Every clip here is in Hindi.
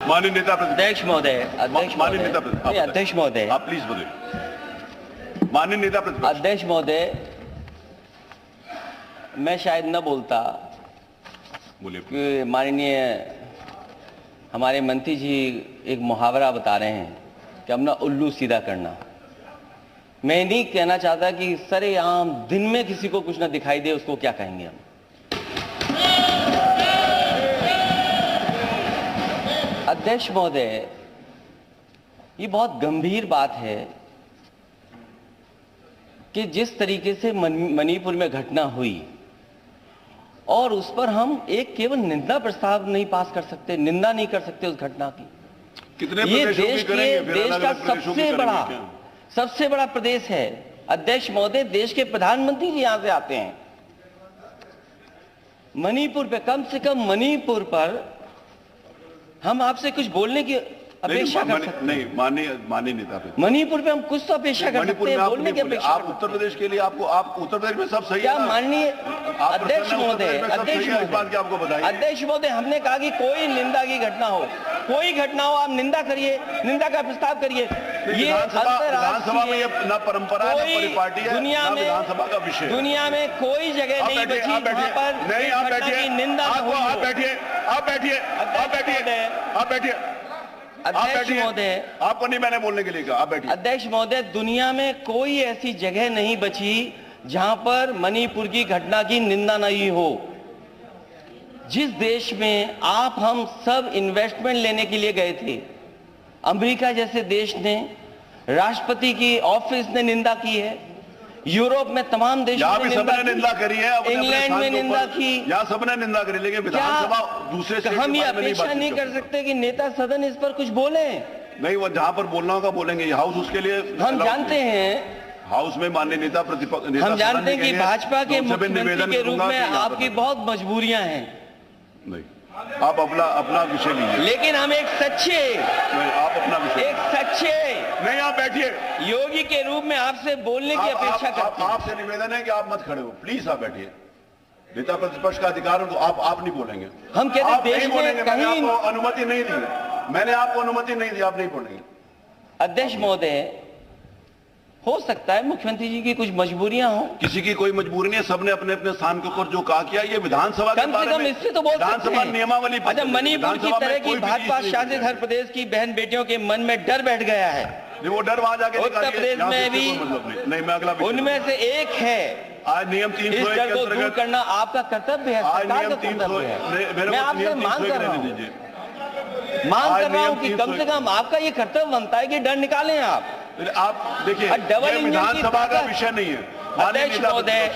माननीय नेता अध्यक्ष महोदय, माननीय नेता अध्यक्ष महोदय, आप प्लीज बोलिए। माननीय नेता प्रतिपक्ष। अध्यक्ष महोदय, मैं शायद न बोलता बोलिए। कि माननीय हमारे मंत्री जी एक मुहावरा बता रहे हैं कि अपना उल्लू सीधा करना। मैं नहीं कहना चाहता कि सरेआम दिन में किसी को कुछ ना दिखाई दे, उसको क्या कहेंगे हम। अध्यक्ष महोदय, ये बहुत गंभीर बात है कि जिस तरीके से मणिपुर में घटना हुई और उस पर हम एक केवल निंदा प्रस्ताव नहीं पास कर सकते, निंदा नहीं कर सकते उस घटना की। कितने ये देश का सबसे बड़ा प्रदेश है। अध्यक्ष महोदय, देश के प्रधानमंत्री जी यहां से आते हैं। मणिपुर पे, कम से कम मणिपुर पर हम आपसे कुछ बोलने की अपेक्षा कर सकते हैं। नहीं, माननीय नेता, मणिपुर पे हम कुछ तो अपेक्षा कर सकते हैं, बोलने की अपेक्षा। आप उत्तर प्रदेश के लिए आप उत्तर प्रदेश में सब सही है क्या माननीय अध्यक्ष महोदय, अध्यक्ष महोदय, हमने कहा कि कोई निंदा की घटना हो, कोई घटना हो, आप निंदा करिए, निंदा का प्रस्ताव करिए। ये विधानसभा में ना परंपरा ना परिपाटी है, दुनिया में विधानसभा का विषय, दुनिया में कोई जगह नहीं बची जहां पर नहीं। आप बैठिए, निंदा आप बैठिए, आप बैठिए, आप बैठिए, आप बैठिए। अध्यक्ष महोदय, आपको नहीं मैंने बोलने के लिए कहा, आप बैठिए। अध्यक्ष महोदय, दुनिया में कोई ऐसी जगह नहीं बची जहां पर मणिपुर की घटना की निंदा नहीं हो। जिस देश में आप हम सब इन्वेस्टमेंट लेने के लिए गए थे, अमेरिका जैसे देश ने, राष्ट्रपति की ऑफिस ने निंदा की है, यूरोप में तमाम देशों ने निंदा करी है, इंग्लैंड में निंदा की, यहाँ सबने निंदा करी, लेकिन विधानसभा दूसरे से हम ये अपेक्षा नहीं कर सकते कि नेता सदन इस पर कुछ बोले। नहीं, वो जहाँ पर बोलना होगा बोलेंगे। हाउस उसके लिए हम जानते हैं, हाउस में माननीय नेता प्रतिपक्ष, हम जानते हैं कि भाजपा के मुख्यमंत्री के रूप में आपकी बहुत मजबूरियां हैं। नहीं, आप अपना विषय लीजिए, लेकिन हम एक सच्चे, आप अपना विषय, एक सच्चे नहीं, आप बैठिए, योगी के रूप में आपसे बोलने की अपेक्षा करते हैं। आपसे निवेदन है कि आप मत खड़े हो, प्लीज आप बैठिए। नेता प्रतिपक्ष का अधिकार है, तो आप नहीं बोलेंगे। हम कहते हैं देश में कहीं आपको अनुमति नहीं दी, मैंने आपको अनुमति नहीं दी, आप नहीं बोलेंगे। अध्यक्ष महोदय, हो सकता है मुख्यमंत्री जी की कुछ मजबूरियां हो। किसी की कोई मजबूरी नहीं है, सबने अपने अपने स्थान के ऊपर जो कहा किया। ये विधानसभा के बारे में इससे तो बोल सकते हैं। नियमावली। अच्छा, मणिपुर की तरह की भाजपा शासित हर प्रदेश की बहन बेटियों के मन में डर बैठ गया है। वो डर वहां जाके उत्तर प्रदेश में भी नहीं, मैं अगला उनमें से एक है। आज नियम 301 के अंतर्गत दूर करना आपका कर्तव्य है, सरकार का कर्तव्य है। मैं आपसे मांग कर रहा हूँ कि कम से कम आपका ये कर्तव्य बनता है कि डर निकालें आप देखिए, डबल इंजन की सभा का विषय नहीं है। अध्यक्ष महोदय,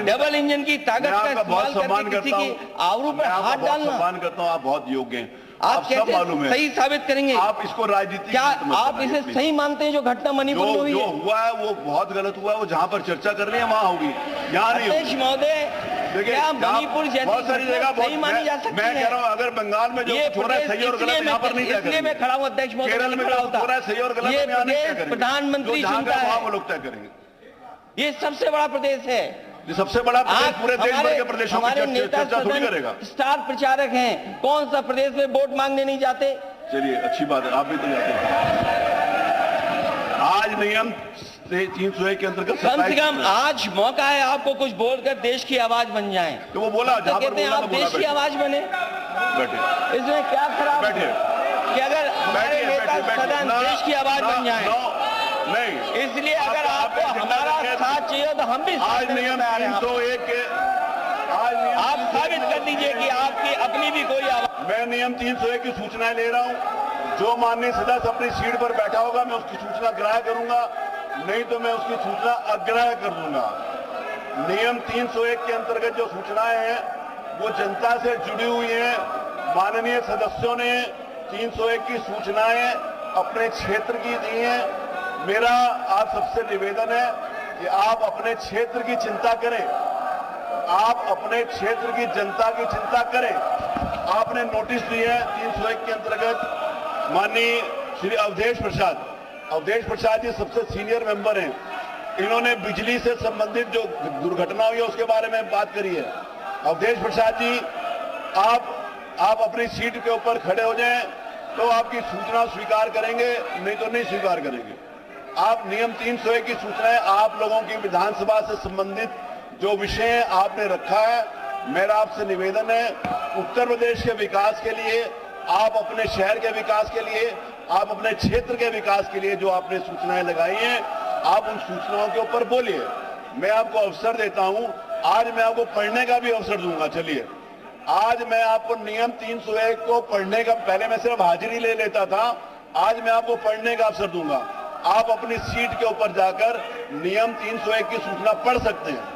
डबल इंजन की ताकत का इस्तेमाल सम्मान करके किसी की आबरू पर हाथ डालना। सम्मान करता हूँ, आप बहुत योग्य हैं, आप सब मालूम है। सही साबित करेंगे आप इसको राजनीति, क्या आप इसे सही मानते हैं? जो घटना मणिपुर में हुई, जो हुआ है वो बहुत गलत हुआ है। वो जहाँ पर चर्चा कर रही है वहाँ होगी, यहाँ नहीं। अध्यक्ष महोदय, क्या मणिपुर जैसी बहुत सारी जगह सही मानी जा सकती है? मैं कह रहा हूँ, अगर बंगाल में जो हो रहा है सही और गलत, यहाँ पर नहीं तय करेंगे। मैं खड़ा हूँ अध्यक्ष महोदय, केरल में जो हो रहा है सही और गलत, ये प्रदेश प्रधानमंत्री चुनता है, वो लोग तय करेंगे। ये सबसे बड़ा प्रदेश है, सबसे बड़ा प्रदेश, पूरे देश भर के प्रदेशों की चर्चा थोड़ी करेगा। स्टार प्रचारक हैं, कौन सा प्रदेश में वोट मांगने नहीं जाते? चलिए, अच्छी बात है, आप भी तो जाते हैं। आज नियम 301 के अंतर्गत कम से कम आज मौका है आपको कुछ बोलकर देश की आवाज बन जाएं। तो वो बोला, तो कहते हैं आप देश की आवाज बने। बैठे, इसमें क्या खराब बैठे कि अगर हमारे नेता सदन देश की आवाज बन जाए? नहीं, इसलिए अगर आपको हमारा साथ चाहिए तो हम भी आज नियम 301 के, आप साबित कर दीजिए कि आपकी अपनी भी कोई आवाज। मैं नियम 301 की सूचनाएं ले रहा हूं। जो माननीय सदस्य अपनी सीट पर बैठा होगा, मैं उसकी सूचना ग्राह्य करूंगा, नहीं तो मैं उसकी सूचना अग्राह्य कर दूंगा। नियम 301 के अंतर्गत जो सूचनाएं हैं वो जनता से जुड़ी हुई हैं। माननीय सदस्यों ने 301 की सूचनाएं अपने क्षेत्र की दी हैं। मेरा आप सबसे निवेदन है कि आप अपने क्षेत्र की चिंता करें, आप अपने क्षेत्र की जनता की चिंता करें। आपने नोटिस दिए है 301 के अंतर्गत। माननीय श्री अवधेश प्रसाद जी सबसे सीनियर मेंबर हैं। इन्होंने बिजली से संबंधित जो दुर्घटना हुई है उसके बारे में बात करी है। अवधेश प्रसाद जी, आप अपनी सीट के ऊपर खड़े हो जाएं। तो आपकी सूचना स्वीकार करेंगे, नहीं तो नहीं स्वीकार करेंगे। आप नियम 301 की सूचनाएं आप लोगों की विधानसभा से संबंधित जो विषय आपने रखा है, मेरा आपसे निवेदन है, उत्तर प्रदेश के विकास के लिए, आप अपने शहर के विकास के लिए, आप अपने क्षेत्र के विकास के लिए जो आपने सूचनाएं लगाई हैं, आप उन सूचनाओं के ऊपर बोलिए। मैं आपको अवसर देता हूं, आज मैं आपको पढ़ने का भी अवसर दूंगा। चलिए, आज मैं आपको नियम 301 को पढ़ने का, पहले मैं सिर्फ हाजिरी ले लेता था, आज मैं आपको पढ़ने का अवसर दूंगा। आप अपनी सीट के ऊपर जाकर नियम 301 की सूचना पढ़ सकते हैं।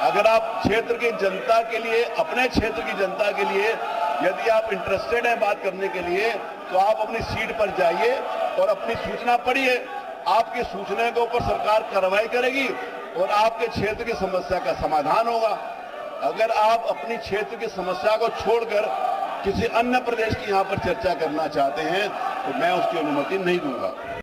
अगर आप क्षेत्र की जनता के लिए, अपने क्षेत्र की जनता के लिए यदि आप इंटरेस्टेड हैं बात करने के लिए, तो आप अपनी सीट पर जाइए और अपनी सूचना पढ़िए। आपकी सूचना के ऊपर सरकार कार्रवाई करेगी और आपके क्षेत्र की समस्या का समाधान होगा। अगर आप अपनी क्षेत्र की समस्या को छोड़कर किसी अन्य प्रदेश की यहां पर चर्चा करना चाहते हैं, तो मैं उसकी अनुमति नहीं दूंगा।